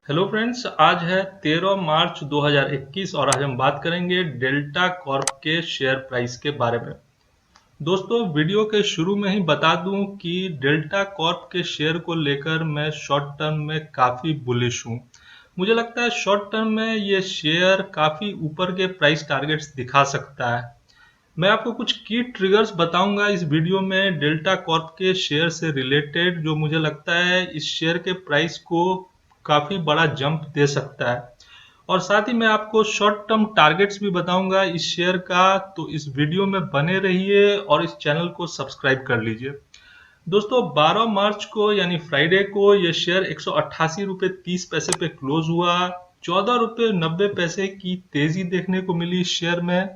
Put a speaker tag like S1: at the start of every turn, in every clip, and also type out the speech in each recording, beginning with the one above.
S1: Hello friends, आज है 13 मार्च 2021 और आज हम बात करेंगे डेल्टा कॉर्प के शेयर प्राइस के बारे में। दोस्तों, वीडियो के शुरू में ही बता दूं कि डेल्टा कॉर्प के शेयर को लेकर मैं शॉर्ट टर्म में काफ़ी बुलिश हूं। मुझे लगता है शॉर्ट टर्म में ये शेयर काफ़ी ऊपर के प्राइस टारगेट्स दिखा सकता है। मैं आपको कुछ की ट्रिगर्स बताऊंगा इस वीडियो में डेल्टा कॉर्प के शेयर से रिलेटेड, जो मुझे लगता है इस शेयर के प्राइस को काफी बड़ा जंप दे सकता है। और साथ ही मैं आपको शॉर्ट टर्म टारगेट्स भी बताऊंगा इस शेयर का। तो इस वीडियो में बने रहिए और इस चैनल को सब्सक्राइब कर लीजिए। दोस्तों, 12 मार्च को यानी फ्राइडे को ये शेयर 188 रुपये 30 पैसे पे क्लोज हुआ। 14 रुपये 90 पैसे की तेजी देखने को मिली इस शेयर में।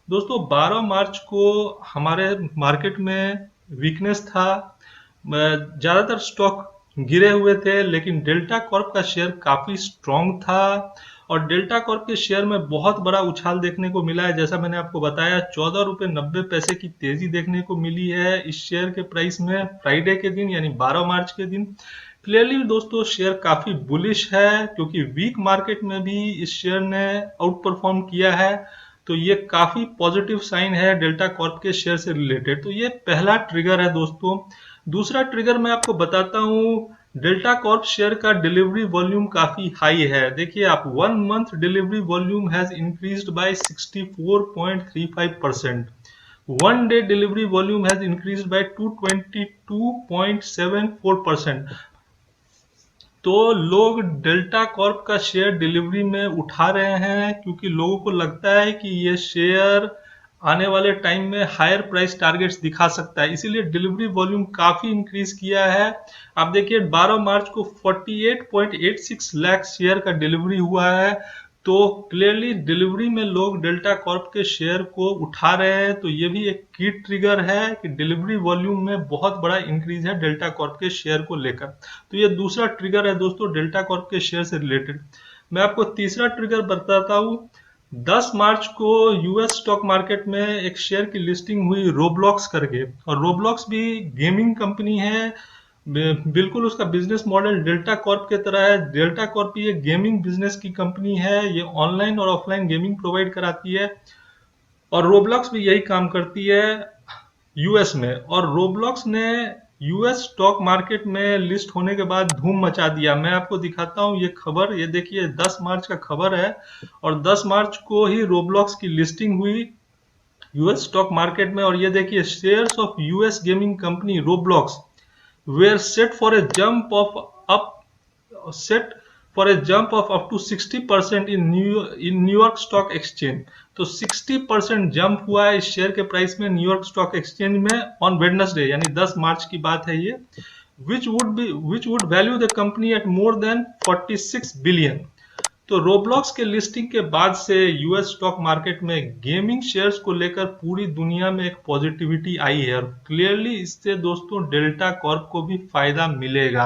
S1: दोस्तों, 12 मार्च को हमारे मार्केट में वीकनेस था। ज्यादातर स्टॉक गिरे हुए थे, लेकिन डेल्टा कॉर्प का शेयर काफी स्ट्रांग था और डेल्टा कॉर्प के शेयर में बहुत बड़ा उछाल देखने को मिला है। जैसा मैंने आपको बताया, 14 रुपये 90 पैसे की तेजी देखने को मिली है इस शेयर के प्राइस में फ्राइडे के दिन यानी 12 मार्च के दिन। क्लियरली दोस्तों, शेयर काफी बुलिश है क्योंकि वीक मार्केट में भी इस शेयर ने आउट परफॉर्म किया है। तो ये काफी पॉजिटिव साइन है डेल्टा कॉर्प के शेयर से रिलेटेड। तो ये पहला ट्रिगर है दोस्तों। दूसरा ट्रिगर मैं आपको बताता हूँ, डेल्टा कॉर्प शेयर का डिलीवरी वॉल्यूम काफी हाई है। देखिए आप, 1 month delivery volume has increased by 64.35%। 1 day delivery volume has increased by 222.74%। तो लोग डेल्टा कॉर्प का शेयर डिलीवरी में उठा रहे हैं क्योंकि लोगों को लगता है कि ये शेयर आने वाले टाइम में हायर प्राइस टारगेट्स दिखा सकता है, इसीलिए डिलीवरी वॉल्यूम काफी इंक्रीज किया है। आप देखिए 12 मार्च को 48.86 लाख शेयर का डिलीवरी हुआ है। तो क्लियरली डिलीवरी में लोग डेल्टा कॉर्प के शेयर को उठा रहे हैं। तो ये भी एक की ट्रिगर है कि डिलीवरी वॉल्यूम में बहुत बड़ा इंक्रीज है डेल्टा कॉर्प के शेयर को लेकर। तो ये दूसरा ट्रिगर है दोस्तों डेल्टा कॉर्प के शेयर से रिलेटेड। मैं आपको तीसरा ट्रिगर बताता हूँ। 10 मार्च को यूएस स्टॉक मार्केट में एक शेयर की लिस्टिंग हुई रोब्लॉक्स करके, और रोब्लॉक्स भी गेमिंग कंपनी है। बिल्कुल उसका बिजनेस मॉडल डेल्टा कॉर्प के तरह है। डेल्टा कॉर्प ये गेमिंग बिजनेस की कंपनी है, ये ऑनलाइन और ऑफलाइन गेमिंग प्रोवाइड कराती है और रोब्लॉक्स भी यही काम करती है यूएस में। और रोब्लॉक्स ने यूएस स्टॉक मार्केट में लिस्ट होने के बाद धूम मचा दिया। मैं आपको दिखाता हूँ ये खबर, ये देखिए 10 मार्च का खबर है और 10 मार्च को ही रोब्लॉक्स की लिस्टिंग हुई यूएस स्टॉक मार्केट में। और ये देखिए, shares of US gaming company Roblox were set for a jump of up set for a jump of up to 60% in New York stock exchange. तो 60% जंप हुआ है इस शेयर के प्राइस में न्यूयॉर्क स्टॉक एक्सचेंज में ऑन वेडनेसडे यानी 10 मार्च की बात है ये। which would value the company at more than 46 billion. तो रोब्लॉक्स के लिस्टिंग के बाद से यूएस स्टॉक मार्केट में गेमिंग शेयर्स को लेकर पूरी दुनिया में एक पॉजिटिविटी आई है और क्लियरली इससे दोस्तों डेल्टा कॉर्प को भी फायदा मिलेगा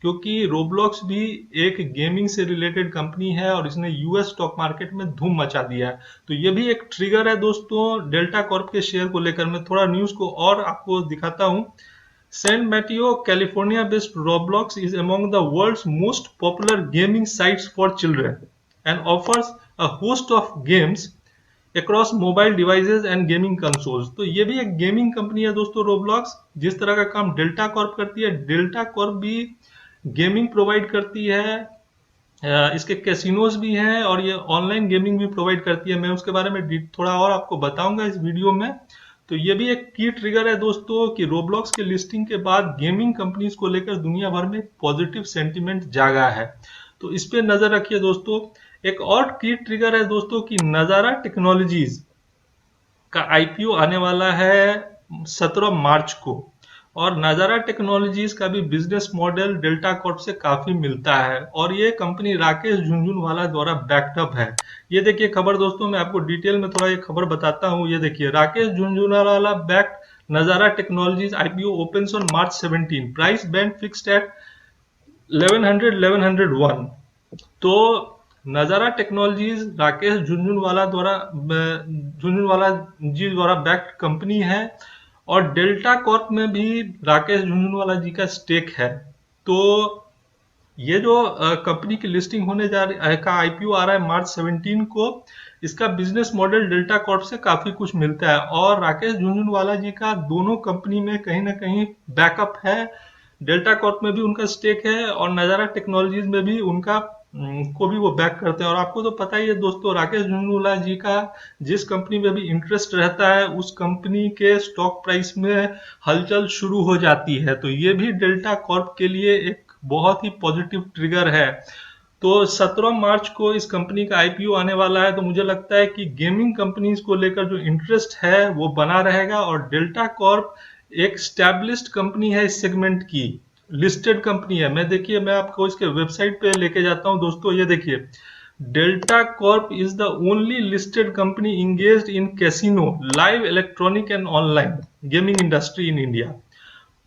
S1: क्योंकि रोब्लॉक्स भी एक गेमिंग से रिलेटेड कंपनी है और इसने यूएस स्टॉक मार्केट में धूम मचा दिया है। तो ये भी एक ट्रिगर है दोस्तों डेल्टा कॉर्प के शेयर को लेकर। मैं थोड़ा न्यूज को और आपको दिखाता हूँ। San Mateo, California-based Roblox is among the world's most popular gaming sites for children and offers a host of games across mobile devices and gaming consoles। तो ये भी एक गेमिंग कंपनी है दोस्तों रोब्लॉक्स। जिस तरह का काम डेल्टा कॉर्प करती है, डेल्टा कॉर्प भी गेमिंग प्रोवाइड करती है। इसके कैसीनोज भी हैं और ये ऑनलाइन गेमिंग भी प्रोवाइड करती है। मैं उसके बारे में थोड़ा और आपको बताऊंगा इस वीडियो में। तो ये भी एक की ट्रिगर है दोस्तों कि रोब्लॉक्स के लिस्टिंग के बाद गेमिंग कंपनीज को लेकर दुनिया भर में पॉजिटिव सेंटीमेंट जागा है। तो इस पे नजर रखिए दोस्तों। एक और की ट्रिगर है दोस्तों कि नजारा टेक्नोलॉजीज का आईपीओ आने वाला है 17 मार्च को और नजारा टेक्नोलॉजीज का भी बिजनेस मॉडल डेल्टा कॉर्प से काफी मिलता है और ये कंपनी राकेश झुनझुनवाला द्वारा बैकअप है। ये देखिए खबर दोस्तों, मैं आपको डिटेल में थोड़ा ये खबर बताता हूँ। ये देखिए, राकेश झुनझुनवाला बैक नजारा technologies IPO opens on March 17, price band fixed at 1100-1101। तो नजारा टेक्नोलॉजीज राकेश झुनझुनवाला जी द्वारा बैक्ड कंपनी है और डेल्टा कॉर्प में भी राकेश झुनझुनवाला जी का स्टेक है। तो ये जो कंपनी की लिस्टिंग होने जा रही का आईपीओ आ रहा है मार्च 17 को, इसका बिजनेस मॉडल डेल्टा कॉर्प से काफी कुछ मिलता है, और राकेश झुनझुनवाला जी का दोनों कंपनी में कहीं ना कहीं बैकअप है। डेल्टा कॉर्प में भी उनका स्टेक है और नजारा टेक्नोलॉजीज में भी उनका को भी वो बैक करते हैं। और आपको तो पता ही है दोस्तों, राकेश झुनझुनवाला जी का जिस कंपनी में भी इंटरेस्ट रहता है उस कंपनी के स्टॉक प्राइस में हलचल शुरू हो जाती है। तो ये भी डेल्टा कॉर्प के लिए एक बहुत ही पॉजिटिव ट्रिगर है। तो 17 मार्च को इस कंपनी का आईपीओ आने वाला है, तो मुझे लगता है कि गेमिंग कंपनीज को लेकर जो इंटरेस्ट है वो बना रहेगा। और डेल्टा कॉर्प एक स्टैब्लिश्ड कंपनी है, इस सेगमेंट की लिस्टेड कंपनी है। मैं आपको इसके वेबसाइट पे लेके जाता हूं दोस्तों, ये देखिए, delta Corp is the only listed company engaged in casino, live electronic and online gaming industry in India.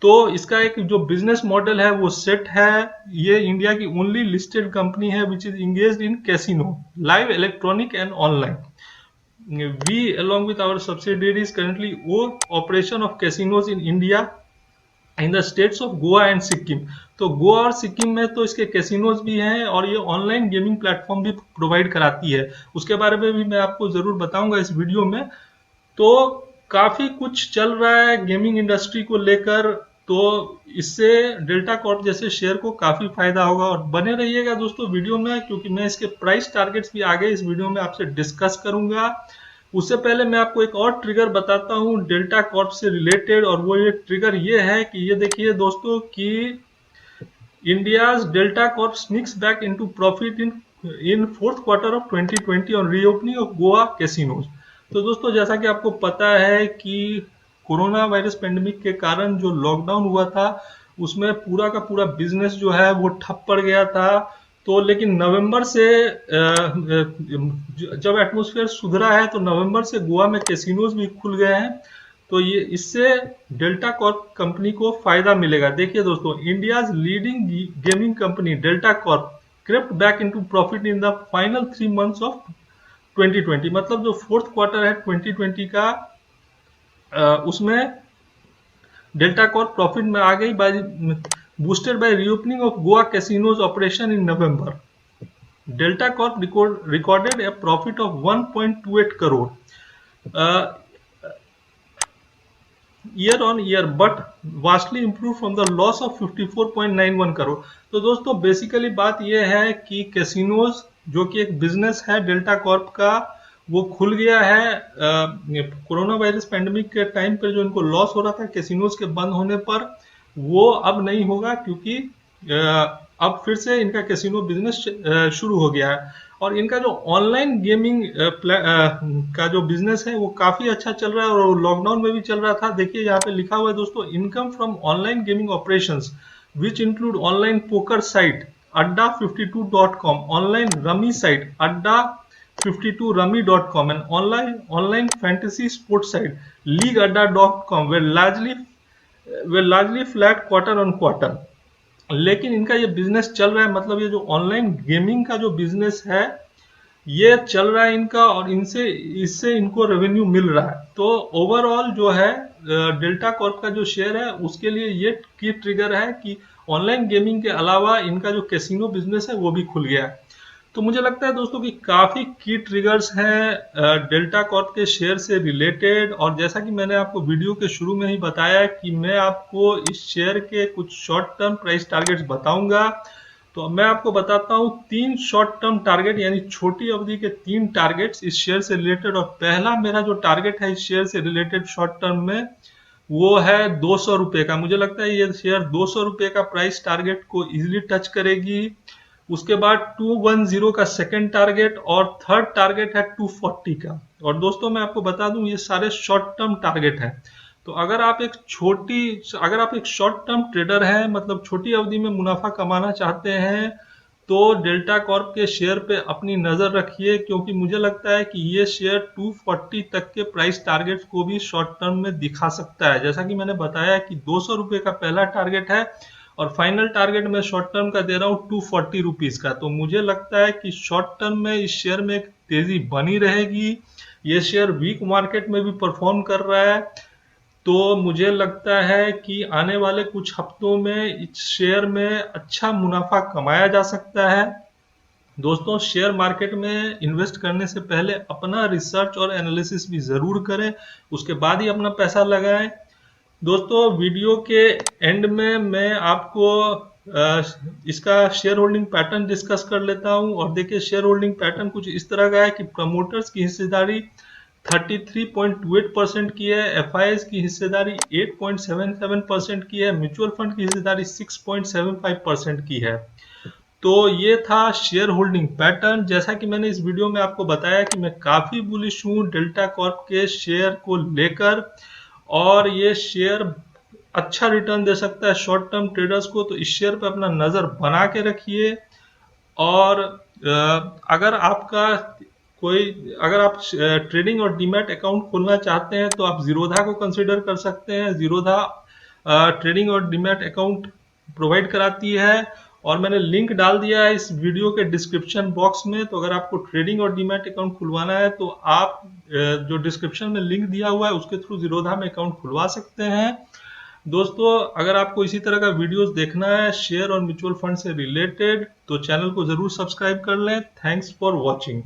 S1: तो इसका एक जो बिजनेस मॉडल है वो सेट है। ये इंडिया की ओनली लिस्टेड कंपनी है which is engaged in casino, live electronic and online. We along with our subsidiaries currently own operation of casinos in India in the states of Goa and Sikkim. तो गोवा और सिक्किम में तो इसके casinos भी हैं और ये ऑनलाइन गेमिंग प्लेटफॉर्म भी प्रोवाइड कराती है। उसके बारे में भी मैं आपको जरूर बताऊंगा इस वीडियो में। तो काफी कुछ चल रहा है गेमिंग इंडस्ट्री को लेकर, तो इससे डेल्टा कॉर्प जैसे शेयर को काफी फायदा होगा। और बने रहिएगा दोस्तों वीडियो में, क्योंकि मैं इसके प्राइस टारगेट्स भी आगे इस वीडियो में आपसे डिस्कस करूंगा। उससे पहले मैं आपको एक और ट्रिगर बताता हूं डेल्टा कॉर्प से रिलेटेड, और वो ये ट्रिगर ये है कि ये देखिए दोस्तों कि India's Delta Corp sneaks back into profit in fourth quarter of 2020 on reopening of Goa casinos. तो दोस्तों जैसा कि आपको पता है कि कोरोना वायरस पेंडेमिक के कारण जो लॉकडाउन हुआ था उसमें पूरा का पूरा बिजनेस जो है वो ठप पड़ गया था। तो लेकिन नवंबर से जब एटमॉस्फेयर सुधरा है तो नवंबर से गोवा में कैसीनोज भी खुल गए हैं। तो ये इससे डेल्टा कॉर्प कंपनी को फायदा मिलेगा। देखिए दोस्तों, India's leading gaming company delta Corp crypt back into profit in the final 3 months of 2020। मतलब जो फोर्थ क्वार्टर है 2020 का, उसमें डेल्टा कॉर्प प्रॉफिट में आ गई bye boosted by reopening of Goa casinos operation in November. Delta Corp recorded a profit of 1.28 crore year on year, but vastly improved from the loss of 54.91 crore. तो दोस्तों basically बात यह है कि casinos जो कि एक बिजनेस है डेल्टा कॉर्प का, वो खुल गया है। कोरोना वायरस पेंडेमिक के टाइम पे जो इनको लॉस हो रहा था कैसीनोज के बंद होने पर, वो अब नहीं होगा, क्योंकि अब फिर से इनका कैसीनो बिजनेस शुरू हो गया है। और इनका जो ऑनलाइन गेमिंग का जो बिजनेस है वो काफी अच्छा चल रहा है और लॉकडाउन में भी चल रहा था। देखिए यहाँ पे लिखा हुआ है दोस्तों, income from online gaming operations which include online poker site adda52.com, online rummy site adda52rummy.com and online fantasy sports site leagueadda.com way largely flat quarter on quarter. लेकिन इनका ये बिजनेस चल रहा है, मतलब ये जो ऑनलाइन गेमिंग का जो बिजनेस है ये चल रहा है इनका, और इससे इनको रेवेन्यू मिल रहा है। तो ओवरऑल जो है डेल्टा कॉर्प का जो शेयर है उसके लिए ये की ट्रिगर है कि ऑनलाइन गेमिंग के अलावा इनका जो कैसीनो बिजनेस है वो भी खुल गया है। तो मुझे लगता है दोस्तों कि काफी की ट्रिगर्स हैं डेल्टा कॉर्प के शेयर से रिलेटेड। और जैसा कि मैंने आपको वीडियो के शुरू में ही बताया कि मैं आपको इस शेयर के कुछ शॉर्ट टर्म प्राइस टारगेट्स बताऊंगा। तो मैं आपको बताता हूं 3 शॉर्ट टर्म टारगेट, यानी छोटी अवधि के 3 टारगेट्स इस शेयर से रिलेटेड। और पहला मेरा जो टारगेट है इस शेयर से रिलेटेड शॉर्ट टर्म में, वो है 200 रुपए का। मुझे लगता है ये शेयर 200 रुपए का प्राइस टारगेट को इजिली टच करेगी। उसके बाद 210 का सेकंड टारगेट, और थर्ड टारगेट है 240 का। और दोस्तों मैं आपको बता दूं ये सारे शॉर्ट टर्म टारगेट हैं। तो अगर आप एक शॉर्ट टर्म ट्रेडर हैं, मतलब छोटी अवधि में मुनाफा कमाना चाहते हैं, तो डेल्टा कॉर्प के शेयर पे अपनी नजर रखिए, क्योंकि मुझे लगता है कि ये शेयर 240 तक के प्राइस टारगेट को भी शॉर्ट टर्म में दिखा सकता है। जैसा कि मैंने बताया कि 200 रुपए का पहला टारगेट है और फाइनल टारगेट मैं शॉर्ट टर्म का दे रहा हूँ 240 रुपीज का। तो मुझे लगता है कि शॉर्ट टर्म में इस शेयर में एक तेजी बनी रहेगी। ये शेयर वीक मार्केट में भी परफॉर्म कर रहा है। तो मुझे लगता है कि आने वाले कुछ हफ्तों में इस शेयर में अच्छा मुनाफा कमाया जा सकता है। दोस्तों, शेयर मार्केट में इन्वेस्ट करने से पहले अपना रिसर्च और एनालिसिस भी ज़रूर करें, उसके बाद ही अपना पैसा लगाएं। दोस्तों, वीडियो के एंड में मैं आपको इसका शेयर होल्डिंग पैटर्न डिस्कस कर लेता हूं। और देखिए, शेयर होल्डिंग पैटर्न कुछ इस तरह का है कि प्रमोटर्स की हिस्सेदारी 33.28% की है, एफआईएस की हिस्सेदारी 8.77% की है, म्यूचुअल फंड की हिस्सेदारी 6.75% की है। तो ये था शेयर होल्डिंग पैटर्न। जैसा कि मैंने इस वीडियो में आपको बताया कि मैं काफ़ी बुलिश हूँ डेल्टा कॉर्प के शेयर को लेकर, और ये शेयर अच्छा रिटर्न दे सकता है शॉर्ट टर्म ट्रेडर्स को। तो इस शेयर पे अपना नज़र बना के रखिए। और अगर आप ट्रेडिंग और डीमैट अकाउंट खोलना चाहते हैं तो आप जीरोधा को कंसिडर कर सकते हैं। जीरोधा ट्रेडिंग और डीमैट अकाउंट प्रोवाइड कराती है, और मैंने लिंक डाल दिया है इस वीडियो के डिस्क्रिप्शन बॉक्स में। तो अगर आपको ट्रेडिंग और डीमैट अकाउंट खुलवाना है तो आप जो डिस्क्रिप्शन में लिंक दिया हुआ है उसके थ्रू जीरोधा में अकाउंट खुलवा सकते हैं। दोस्तों, अगर आपको इसी तरह का वीडियोस देखना है शेयर और म्यूचुअल फंड से रिलेटेड, तो चैनल को जरूर सब्सक्राइब कर लें। Thanks for watching.